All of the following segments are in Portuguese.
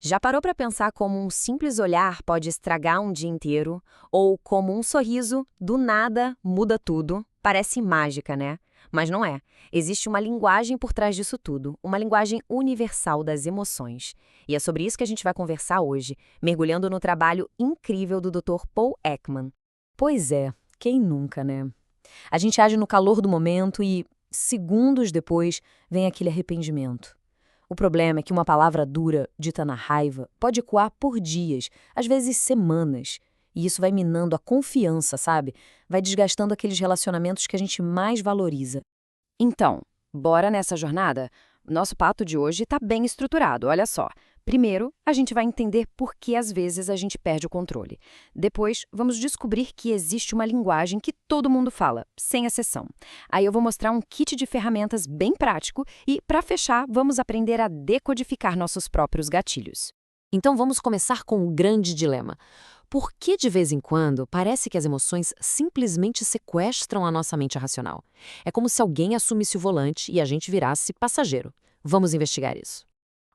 Já parou para pensar como um simples olhar pode estragar um dia inteiro? Ou como um sorriso, do nada, muda tudo? Parece mágica, né? Mas não é. Existe uma linguagem por trás disso tudo, uma linguagem universal das emoções. E é sobre isso que a gente vai conversar hoje, mergulhando no trabalho incrível do Dr. Paul Ekman. Pois é, quem nunca, né? A gente age no calor do momento e, segundos depois, vem aquele arrependimento. O problema é que uma palavra dura, dita na raiva, pode ecoar por dias, às vezes semanas. E isso vai minando a confiança, sabe? Vai desgastando aqueles relacionamentos que a gente mais valoriza. Então, bora nessa jornada? Nosso pato de hoje está bem estruturado, olha só. Primeiro, a gente vai entender por que às vezes a gente perde o controle. Depois, vamos descobrir que existe uma linguagem que todo mundo fala, sem exceção. Aí eu vou mostrar um kit de ferramentas bem prático e, para fechar, vamos aprender a decodificar nossos próprios gatilhos. Então vamos começar com um grande dilema. Por que, de vez em quando, parece que as emoções simplesmente sequestram a nossa mente racional? É como se alguém assumisse o volante e a gente virasse passageiro. Vamos investigar isso.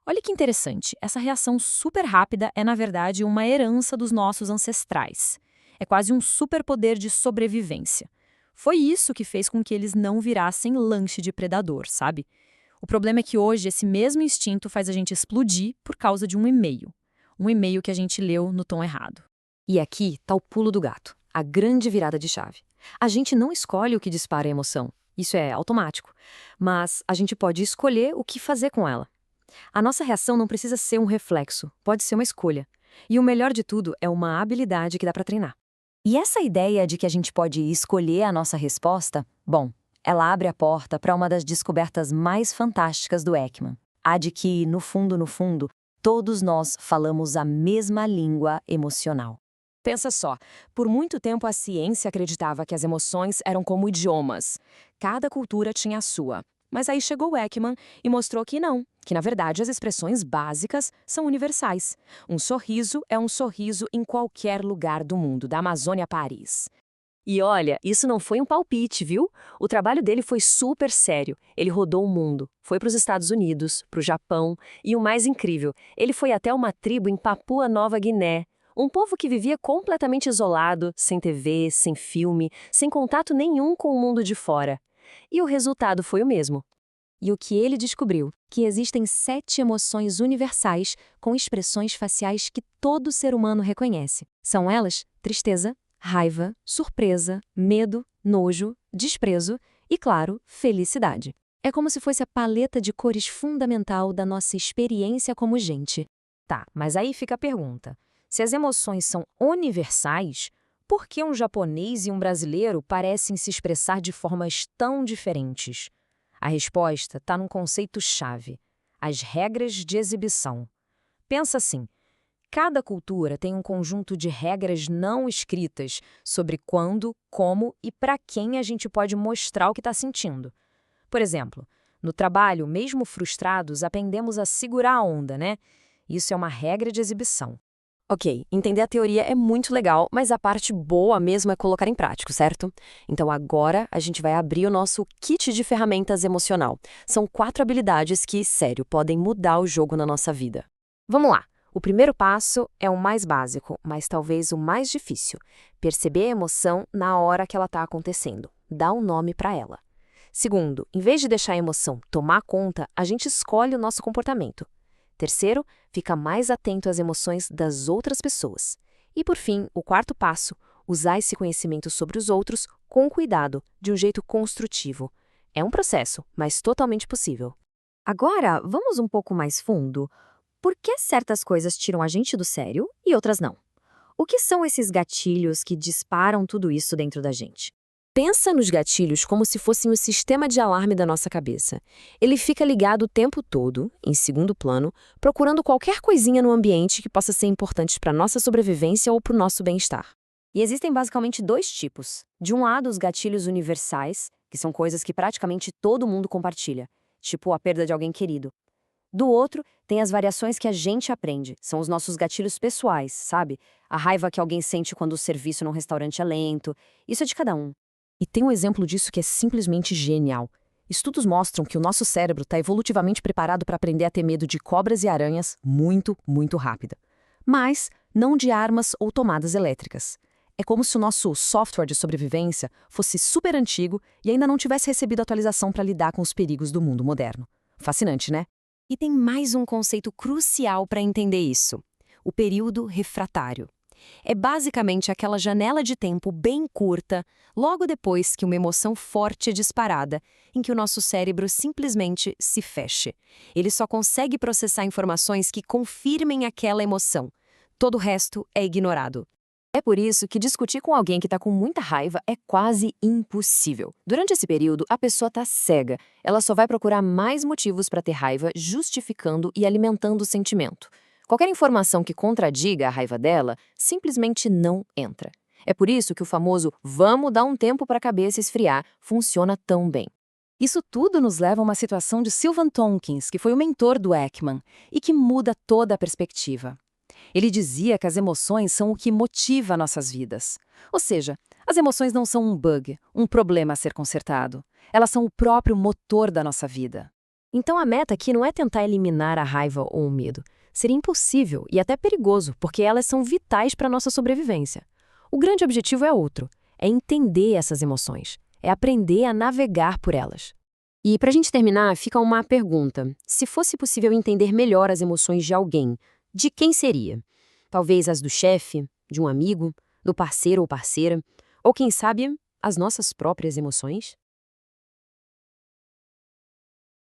Olha que interessante, essa reação super rápida é, na verdade, uma herança dos nossos ancestrais. É quase um superpoder de sobrevivência. Foi isso que fez com que eles não virassem lanche de predador, sabe? O problema é que hoje esse mesmo instinto faz a gente explodir por causa de um e-mail. Um e-mail que a gente leu no tom errado. E aqui está o pulo do gato, a grande virada de chave. A gente não escolhe o que dispara a emoção, isso é automático, mas a gente pode escolher o que fazer com ela. A nossa reação não precisa ser um reflexo, pode ser uma escolha. E o melhor de tudo é uma habilidade que dá para treinar. E essa ideia de que a gente pode escolher a nossa resposta, bom, ela abre a porta para uma das descobertas mais fantásticas do Ekman. A de que, no fundo, todos nós falamos a mesma língua emocional. Pensa só, por muito tempo a ciência acreditava que as emoções eram como idiomas. Cada cultura tinha a sua. Mas aí chegou o Ekman e mostrou que não, que na verdade as expressões básicas são universais. Um sorriso é um sorriso em qualquer lugar do mundo, da Amazônia a Paris. E olha, isso não foi um palpite, viu? O trabalho dele foi super sério. Ele rodou o mundo, foi para os Estados Unidos, para o Japão e o mais incrível, ele foi até uma tribo em Papua Nova Guiné. Um povo que vivia completamente isolado, sem TV, sem filme, sem contato nenhum com o mundo de fora. E o resultado foi o mesmo. E o que ele descobriu? Que existem 7 emoções universais com expressões faciais que todo ser humano reconhece. São elas tristeza, raiva, surpresa, medo, nojo, desprezo e, claro, felicidade. É como se fosse a paleta de cores fundamental da nossa experiência como gente. Tá, mas aí fica a pergunta. Se as emoções são universais, por que um japonês e um brasileiro parecem se expressar de formas tão diferentes? A resposta está num conceito-chave: as regras de exibição. Pensa assim: cada cultura tem um conjunto de regras não escritas sobre quando, como e para quem a gente pode mostrar o que está sentindo. Por exemplo, no trabalho, mesmo frustrados, aprendemos a segurar a onda, né? Isso é uma regra de exibição. Ok, entender a teoria é muito legal, mas a parte boa mesmo é colocar em prática, certo? Então agora a gente vai abrir o nosso kit de ferramentas emocional. São 4 habilidades que, sério, podem mudar o jogo na nossa vida. Vamos lá! O primeiro passo é o mais básico, mas talvez o mais difícil. Perceber a emoção na hora que ela está acontecendo. Dar um nome para ela. Segundo, em vez de deixar a emoção tomar conta, a gente escolhe o nosso comportamento. Terceiro, fica mais atento às emoções das outras pessoas. E, por fim, o quarto passo, usar esse conhecimento sobre os outros com cuidado, de um jeito construtivo. É um processo, mas totalmente possível. Agora, vamos um pouco mais fundo. Por que certas coisas tiram a gente do sério e outras não? O que são esses gatilhos que disparam tudo isso dentro da gente? Pensa nos gatilhos como se fossem o sistema de alarme da nossa cabeça. Ele fica ligado o tempo todo, em segundo plano, procurando qualquer coisinha no ambiente que possa ser importante para a nossa sobrevivência ou para o nosso bem-estar. E existem basicamente 2 tipos. De um lado, os gatilhos universais, que são coisas que praticamente todo mundo compartilha, tipo a perda de alguém querido. Do outro, tem as variações que a gente aprende, são os nossos gatilhos pessoais, sabe? A raiva que alguém sente quando o serviço num restaurante é lento. Isso é de cada um. E tem um exemplo disso que é simplesmente genial. Estudos mostram que o nosso cérebro está evolutivamente preparado para aprender a ter medo de cobras e aranhas muito, muito rápido. Mas não de armas ou tomadas elétricas. É como se o nosso software de sobrevivência fosse super antigo e ainda não tivesse recebido atualização para lidar com os perigos do mundo moderno. Fascinante, né? E tem mais um conceito crucial para entender isso: o período refratário. É basicamente aquela janela de tempo bem curta, logo depois que uma emoção forte é disparada, em que o nosso cérebro simplesmente se feche. Ele só consegue processar informações que confirmem aquela emoção. Todo o resto é ignorado. É por isso que discutir com alguém que está com muita raiva é quase impossível. Durante esse período, a pessoa está cega. Ela só vai procurar mais motivos para ter raiva, justificando e alimentando o sentimento. Qualquer informação que contradiga a raiva dela simplesmente não entra. É por isso que o famoso "vamos dar um tempo para a cabeça esfriar" funciona tão bem. Isso tudo nos leva a uma situação de Sylvan Tompkins, que foi o mentor do Ekman, e que muda toda a perspectiva. Ele dizia que as emoções são o que motiva nossas vidas. Ou seja, as emoções não são um bug, um problema a ser consertado. Elas são o próprio motor da nossa vida. Então a meta aqui não é tentar eliminar a raiva ou o medo. Seria impossível e até perigoso, porque elas são vitais para a nossa sobrevivência. O grande objetivo é outro, é entender essas emoções, é aprender a navegar por elas. E para a gente terminar, fica uma pergunta. Se fosse possível entender melhor as emoções de alguém, de quem seria? Talvez as do chefe, de um amigo, do parceiro ou parceira, ou quem sabe, as nossas próprias emoções?